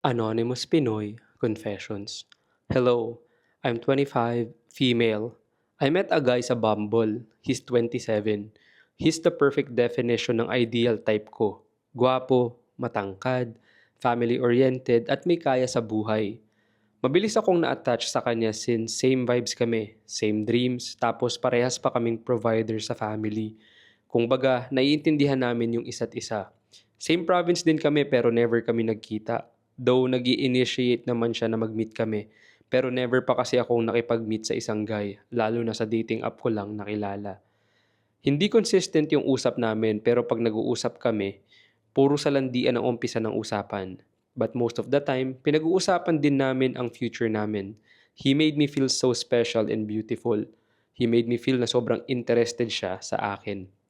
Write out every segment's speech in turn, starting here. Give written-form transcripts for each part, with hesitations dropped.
Anonymous Pinoy Confessions. Hello, I'm 25, female. I met a guy sa Bumble. He's 27. He's the perfect definition ng ideal type ko. Gwapo, matangkad, family-oriented at may kaya sa buhay. Mabilis akong na-attach sa kanya since same vibes kami, same dreams, tapos parehas pa kaming provider sa family. Kung baga, naiintindihan namin yung isa't isa. Same province din kami pero never kami nagkita. Though nag initiate naman siya na mag-meet kami. Pero never pa kasi akong nakipag-meet sa isang guy, lalo na sa dating app ko lang nakilala. Hindi consistent yung usap namin pero pag nag-uusap kami, puro salandian ang umpisa ng usapan. But most of the time, pinag-uusapan din namin ang future namin. He made me feel so special and beautiful. He made me feel na sobrang interested siya sa akin.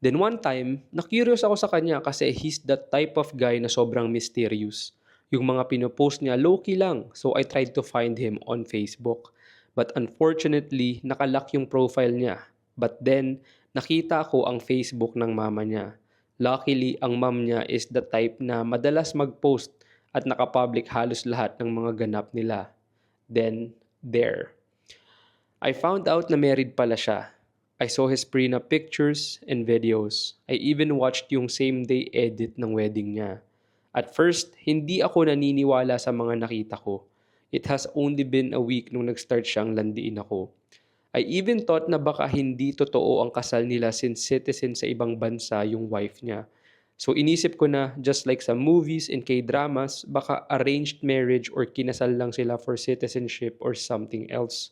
Then one time, na-curious ako sa kanya kasi he's that type of guy na sobrang mysterious. Yung mga pinopost niya, low-key lang. So I tried to find him on Facebook. But unfortunately, nakalock yung profile niya. But then, nakita ko ang Facebook ng mama niya. Luckily, ang mom niya is the type na madalas mag-post at nakapublic halos lahat ng mga ganap nila. Then, there. I found out na married pala siya. I saw his prenup pictures and videos. I even watched yung same day edit ng wedding niya. At first, hindi ako naniniwala sa mga nakita ko. It has only been a week nung nag-start siyang landiin ako. I even thought na baka hindi totoo ang kasal nila since citizen sa ibang bansa yung wife niya. So inisip ko na just like sa movies and K-dramas, baka arranged marriage or kinasal lang sila for citizenship or something else.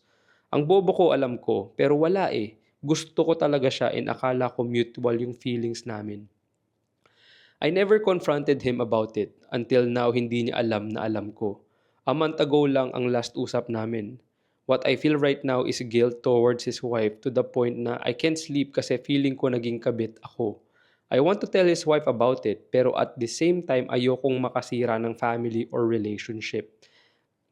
Ang bobo ko alam ko, pero wala eh. Gusto ko talaga siya and akala ko mutual yung feelings namin. I never confronted him about it until now hindi niya alam na alam ko. A month ago lang ang last usap namin. What I feel right now is guilt towards his wife to the point na I can't sleep kasi feeling ko naging kabit ako. I want to tell his wife about it pero at the same time ayokong makasira ng family or relationship.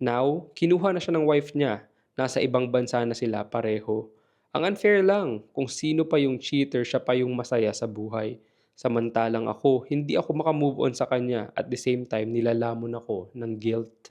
Now, kinuha na siya ng wife niya. Nasa ibang bansa na sila pareho. Ang unfair lang, kung sino pa yung cheater, siya pa yung masaya sa buhay. Samantalang ako, hindi ako makamove on sa kanya at the same time nilalamon ako ng guilt.